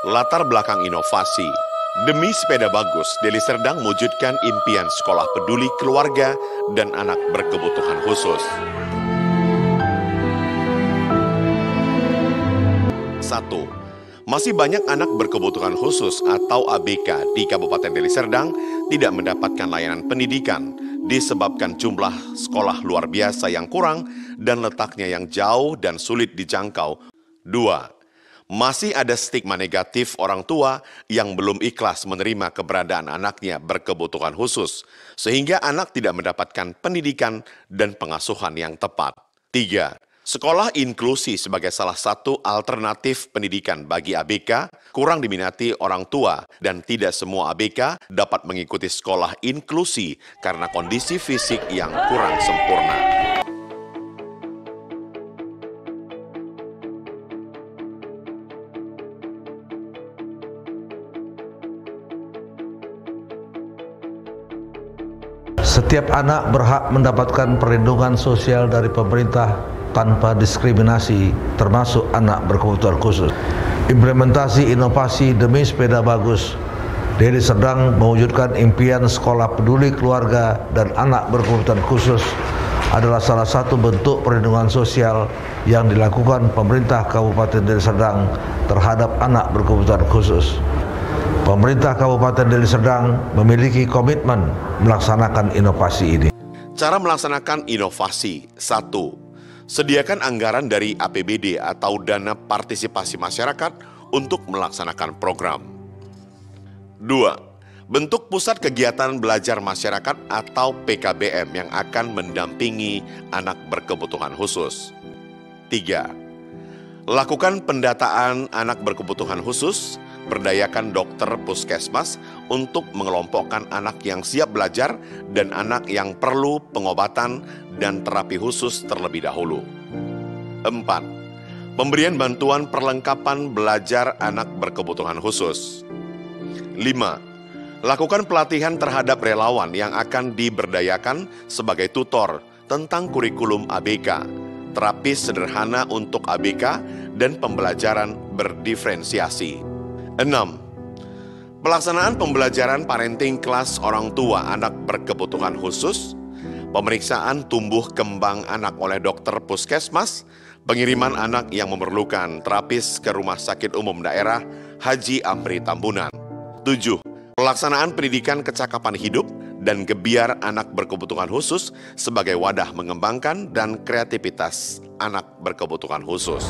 Latar belakang inovasi. Demi sepeda bagus, Deli Serdang mewujudkan impian sekolah peduli keluarga dan anak berkebutuhan khusus. 1. Masih banyak anak berkebutuhan khusus atau ABK di Kabupaten Deli Serdang tidak mendapatkan layanan pendidikan disebabkan jumlah sekolah luar biasa yang kurang dan letaknya yang jauh dan sulit dijangkau. 2. Masih ada stigma negatif orang tua yang belum ikhlas menerima keberadaan anaknya berkebutuhan khusus, sehingga anak tidak mendapatkan pendidikan dan pengasuhan yang tepat. 3. Sekolah inklusi sebagai salah satu alternatif pendidikan bagi ABK kurang diminati orang tua dan tidak semua ABK dapat mengikuti sekolah inklusi karena kondisi fisik yang kurang sempurna. Setiap anak berhak mendapatkan perlindungan sosial dari pemerintah tanpa diskriminasi, termasuk anak berkebutuhan khusus. Implementasi inovasi demi sepeda bagus, Deli Serdang mewujudkan impian sekolah peduli keluarga dan anak berkebutuhan khusus adalah salah satu bentuk perlindungan sosial yang dilakukan pemerintah Kabupaten Deli Serdang terhadap anak berkebutuhan khusus. Pemerintah Kabupaten Deli Serdang memiliki komitmen melaksanakan inovasi ini. Cara melaksanakan inovasi. 1. Sediakan anggaran dari APBD atau dana partisipasi masyarakat untuk melaksanakan program. 2. Bentuk pusat kegiatan belajar masyarakat atau PKBM yang akan mendampingi anak berkebutuhan khusus. 3. Lakukan pendataan anak berkebutuhan khusus, berdayakan dokter puskesmas untuk mengelompokkan anak yang siap belajar dan anak yang perlu pengobatan dan terapi khusus terlebih dahulu. 4. Pemberian bantuan perlengkapan belajar anak berkebutuhan khusus. 5. Lakukan pelatihan terhadap relawan yang akan diberdayakan sebagai tutor tentang kurikulum ABK, terapis sederhana untuk ABK, dan pembelajaran berdiferensiasi. 6. Pelaksanaan pembelajaran parenting kelas orang tua anak berkebutuhan khusus, pemeriksaan tumbuh kembang anak oleh dokter puskesmas, pengiriman anak yang memerlukan terapis ke Rumah Sakit Umum Daerah Haji Amri Tambunan. 7. Pelaksanaan pendidikan kecakapan hidup dan gebiar anak berkebutuhan khusus sebagai wadah mengembangkan dan kreativitas anak berkebutuhan khusus.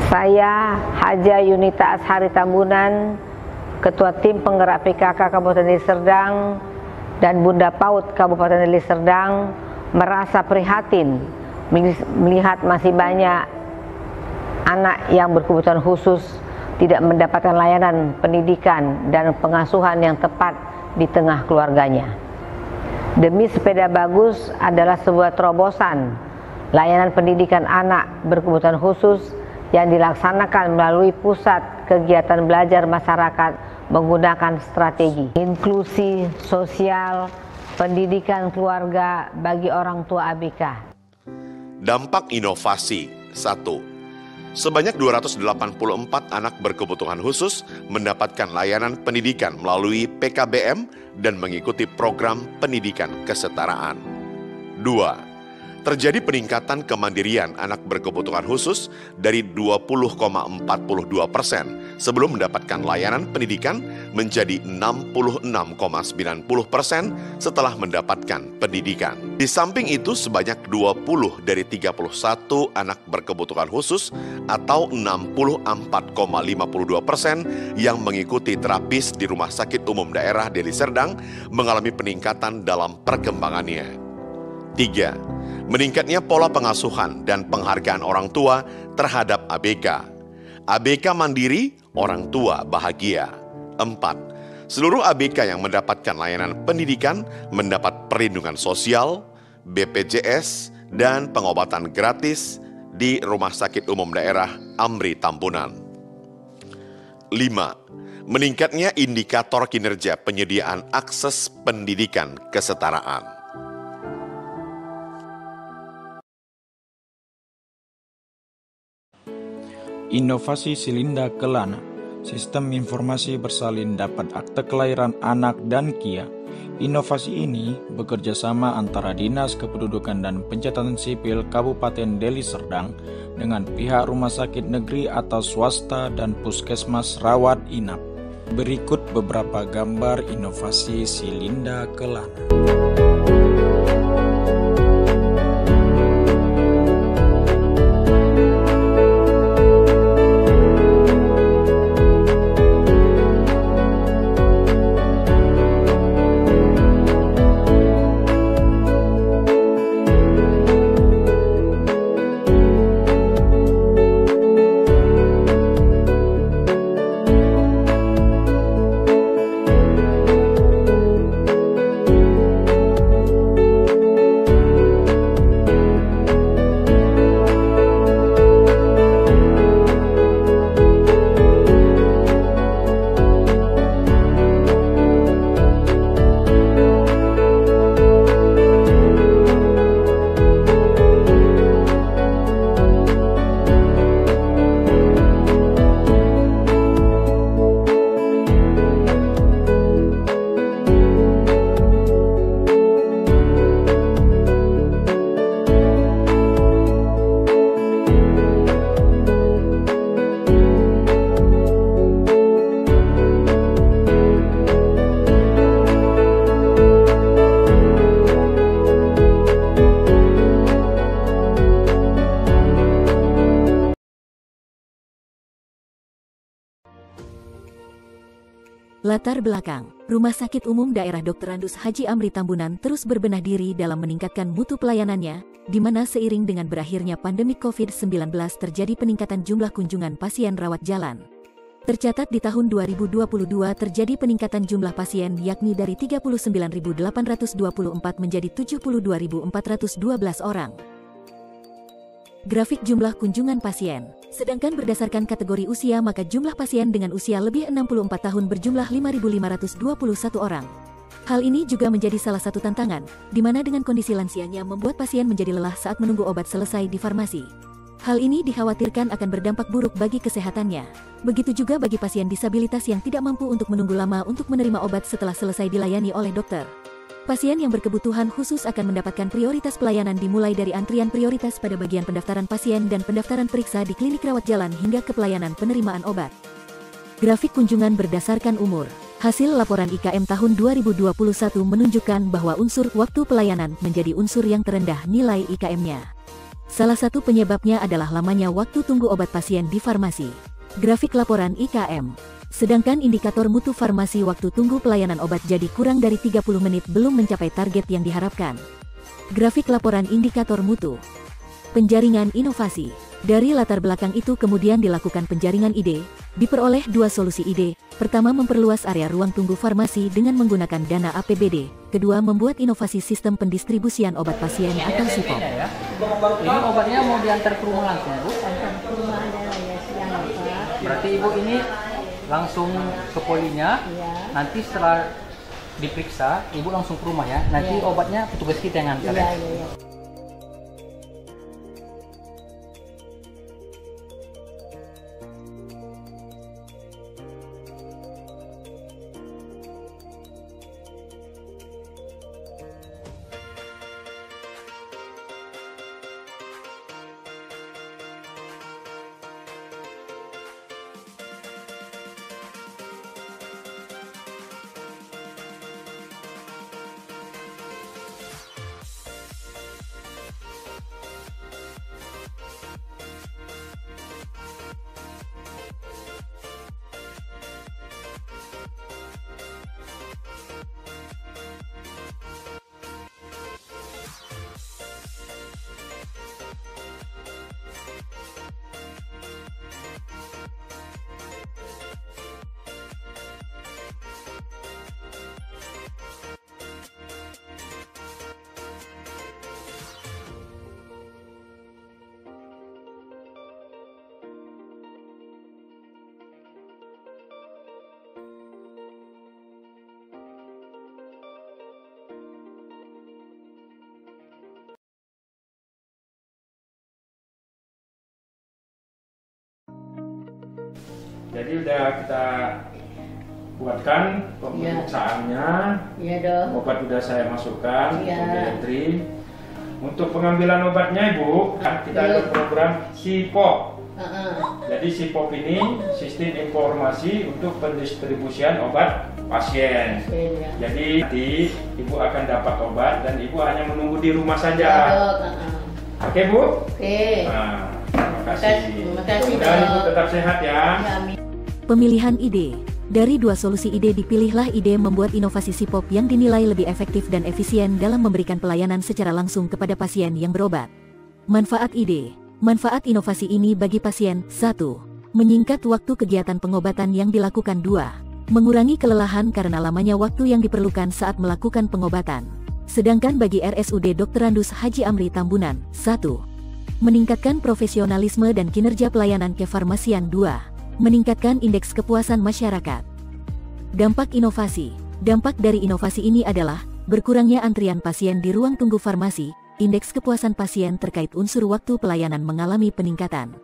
Saya Haja Yunita Ashari Tambunan, Ketua Tim Penggerak PKK Kabupaten Deli Serdang dan Bunda PAUD Kabupaten Deli Serdang merasa prihatin melihat masih banyak anak yang berkebutuhan khusus tidak mendapatkan layanan pendidikan dan pengasuhan yang tepat di tengah keluarganya. Demi sepeda bagus adalah sebuah terobosan layanan pendidikan anak berkebutuhan khusus yang dilaksanakan melalui pusat kegiatan belajar masyarakat menggunakan strategi inklusi sosial, pendidikan keluarga bagi orang tua ABK. Dampak inovasi. 1. Sebanyak 284 anak berkebutuhan khusus mendapatkan layanan pendidikan melalui PKBM dan mengikuti program pendidikan kesetaraan. 2. Terjadi peningkatan kemandirian anak berkebutuhan khusus dari 20,42% sebelum mendapatkan layanan pendidikan menjadi 66,90% setelah mendapatkan pendidikan. Di samping itu, sebanyak 20 dari 31 anak berkebutuhan khusus atau 64,52% yang mengikuti terapis di Rumah Sakit Umum Daerah Deli Serdang mengalami peningkatan dalam perkembangannya. 3. Meningkatnya pola pengasuhan dan penghargaan orang tua terhadap ABK. ABK mandiri, orang tua bahagia. 4. Seluruh ABK yang mendapatkan layanan pendidikan mendapat perlindungan sosial, BPJS, dan pengobatan gratis di Rumah Sakit Umum Daerah Amri Tambunan. 5. Meningkatnya indikator kinerja penyediaan akses pendidikan kesetaraan. Inovasi Silinda Kelana. Sistem informasi bersalin dapat akte kelahiran anak dan KIA. Inovasi ini bekerja sama antara Dinas Kependudukan dan Pencatatan Sipil Kabupaten Deli Serdang dengan pihak rumah sakit negeri atau swasta dan puskesmas rawat inap. Berikut beberapa gambar inovasi si Linda Kelana. Latar belakang, Rumah Sakit Umum Daerah Dr. Andus Haji Amri Tambunan terus berbenah diri dalam meningkatkan mutu pelayanannya, di mana seiring dengan berakhirnya pandemi COVID-19 terjadi peningkatan jumlah kunjungan pasien rawat jalan. Tercatat di tahun 2022 terjadi peningkatan jumlah pasien yakni dari 39.824 menjadi 72.412 orang. Grafik jumlah kunjungan pasien. Sedangkan berdasarkan kategori usia maka jumlah pasien dengan usia lebih 64 tahun berjumlah 5.521 orang. Hal ini juga menjadi salah satu tantangan, di mana dengan kondisi lansianya membuat pasien menjadi lelah saat menunggu obat selesai di farmasi. Hal ini dikhawatirkan akan berdampak buruk bagi kesehatannya. Begitu juga bagi pasien disabilitas yang tidak mampu untuk menunggu lama untuk menerima obat setelah selesai dilayani oleh dokter. Pasien yang berkebutuhan khusus akan mendapatkan prioritas pelayanan dimulai dari antrian prioritas pada bagian pendaftaran pasien dan pendaftaran periksa di klinik rawat jalan hingga ke pelayanan penerimaan obat. Grafik kunjungan berdasarkan umur. Hasil laporan IKM tahun 2021 menunjukkan bahwa unsur waktu pelayanan menjadi unsur yang terendah nilai IKM-nya. Salah satu penyebabnya adalah lamanya waktu tunggu obat pasien di farmasi. Grafik laporan IKM. Sedangkan indikator mutu farmasi waktu tunggu pelayanan obat jadi kurang dari 30 menit belum mencapai target yang diharapkan. Grafik laporan indikator mutu. Penjaringan inovasi. Dari latar belakang itu kemudian dilakukan penjaringan ide, diperoleh dua solusi ide. Pertama memperluas area ruang tunggu farmasi dengan menggunakan dana APBD. Kedua membuat inovasi sistem pendistribusian obat pasien atau SIPOM. Ini obatnya mau diantar ke rumah langsung, Bu? Antar ke rumah adalah ya siang Pak. Berarti Ibu ini langsung ke polinya, Iya. nanti setelah diperiksa, Ibu langsung ke rumah ya. Nanti Iya. obatnya petugas kita yang antar. Iya, Ya? iya, iya. Jadi udah kita buatkan pemeriksaannya. Iya dong. Obat udah saya masukkan, Iya. Entry. Untuk pengambilan obatnya Ibu, kita ada program SIPOP. Jadi SIPOP ini sistem informasi untuk pendistribusian obat pasien. Ya. Jadi nanti Ibu akan dapat obat dan Ibu hanya menunggu di rumah saja. Ya, dok. Oke Bu? Oke. Nah, terima kasih. Terima kasih, Dan Ibu dok. tetap sehat ya. Ya, amin. Pemilihan ide. Dari dua solusi ide dipilihlah ide membuat inovasi SIPOP yang dinilai lebih efektif dan efisien dalam memberikan pelayanan secara langsung kepada pasien yang berobat. Manfaat ide. Manfaat inovasi ini bagi pasien. 1. Menyingkat waktu kegiatan pengobatan yang dilakukan. 2. Mengurangi kelelahan karena lamanya waktu yang diperlukan saat melakukan pengobatan. Sedangkan bagi RSUD Dr. Randus Haji Amri Tambunan. 1. Meningkatkan profesionalisme dan kinerja pelayanan kefarmasian. 2. Meningkatkan indeks kepuasan masyarakat. Dampak inovasi. Dampak dari inovasi ini adalah berkurangnya antrian pasien di ruang tunggu farmasi, indeks kepuasan pasien terkait unsur waktu pelayanan mengalami peningkatan.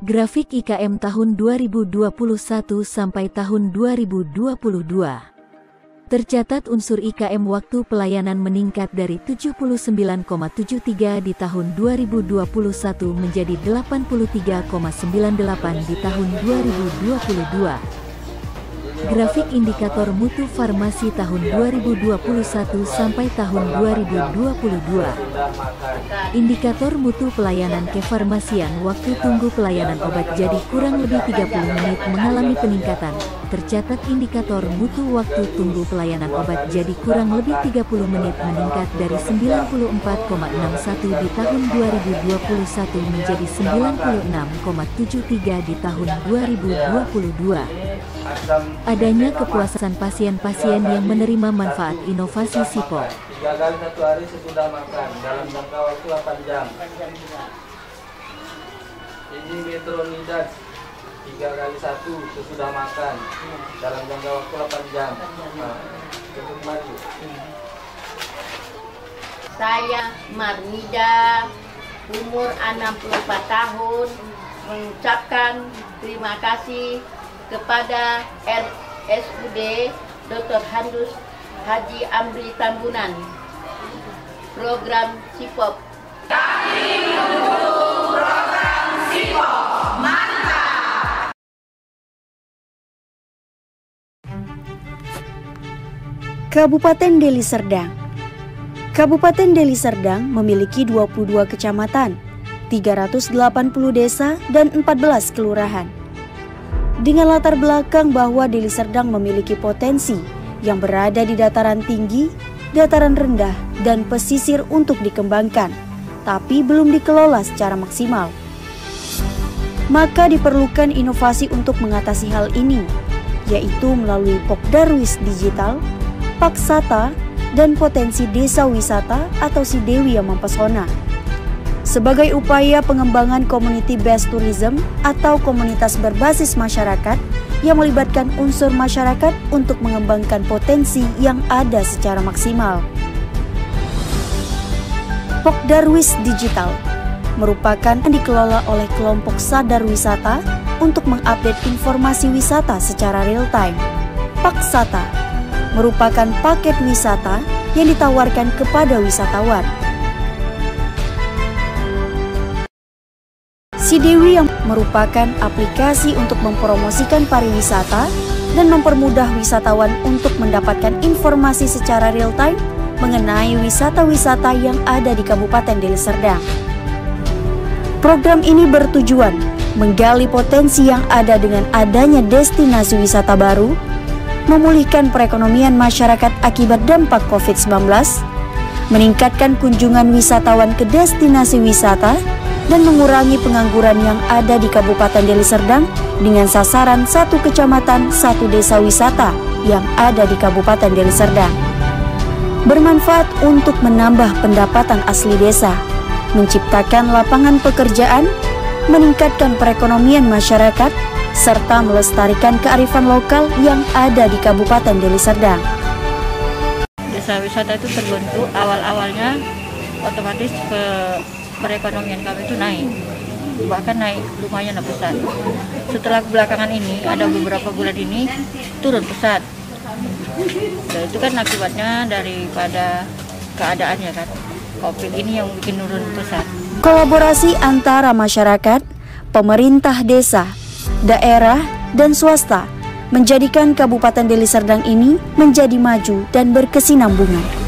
Grafik IKM tahun 2021 sampai tahun 2022. Tercatat unsur IKM waktu pelayanan meningkat dari 79,73 di tahun 2021 menjadi 83,98 di tahun 2022. Grafik indikator mutu farmasi tahun 2021 sampai tahun 2022. Indikator mutu pelayanan kefarmasian waktu tunggu pelayanan obat jadi kurang lebih 30 menit mengalami peningkatan. Tercatat indikator mutu waktu tunggu pelayanan obat jadi kurang lebih 30 menit meningkat dari 94,61 di tahun 2021 menjadi 96,73 di tahun 2022. Adanya kepuasan pasien-pasien yang menerima manfaat inovasi SIPOP. 3 kali 1 hari sesudah makan dalam jangka waktu 8 jam. Ini metronidaz 3 kali 1 sesudah makan dalam jangka waktu 8 jam. Cukup mari. Saya Marnida, umur 64 tahun, mengucapkan terima kasih kepada RSUD Dr. Randus Haji Amri Tambunan, program SIPOP. Kami mendukung program SIPOP. Mantap! Kabupaten Deli Serdang. Kabupaten Deli Serdang memiliki 22 kecamatan, 380 desa, dan 14 kelurahan. Dengan latar belakang bahwa Deli Serdang memiliki potensi yang berada di dataran tinggi, dataran rendah, dan pesisir untuk dikembangkan, tapi belum dikelola secara maksimal. Maka diperlukan inovasi untuk mengatasi hal ini, yaitu melalui Pokdarwis Digital, Paksata, dan potensi desa wisata atau Sidewi yang mempesona. Sebagai upaya pengembangan community-based tourism atau komunitas berbasis masyarakat yang melibatkan unsur masyarakat untuk mengembangkan potensi yang ada secara maksimal. Pokdarwis Digital merupakan yang dikelola oleh kelompok Sadar Wisata untuk mengupdate informasi wisata secara real-time. Paksata merupakan paket wisata yang ditawarkan kepada wisatawan. Sidewi yang merupakan aplikasi untuk mempromosikan pariwisata dan mempermudah wisatawan untuk mendapatkan informasi secara real-time mengenai wisata-wisata yang ada di Kabupaten Deli Serdang. Program ini bertujuan menggali potensi yang ada dengan adanya destinasi wisata baru, memulihkan perekonomian masyarakat akibat dampak COVID-19, meningkatkan kunjungan wisatawan ke destinasi wisata, dan mengurangi pengangguran yang ada di Kabupaten Deli Serdang dengan sasaran 1 kecamatan 1 desa wisata yang ada di Kabupaten Deli Serdang. Bermanfaat untuk menambah pendapatan asli desa, menciptakan lapangan pekerjaan, meningkatkan perekonomian masyarakat, serta melestarikan kearifan lokal yang ada di Kabupaten Deli Serdang. Desa wisata itu terbentuk awal-awalnya otomatis perekonomian kami itu naik. bahkan naik lumayan pesat. Setelah belakangan ini, ada beberapa bulan ini turun pesat. Dan itu kan akibatnya daripada keadaannya kan. COVID ini yang bikin turun pesat. Kolaborasi antara masyarakat, pemerintah desa, daerah, dan swasta menjadikan Kabupaten Deli Serdang ini menjadi maju dan berkesinambungan.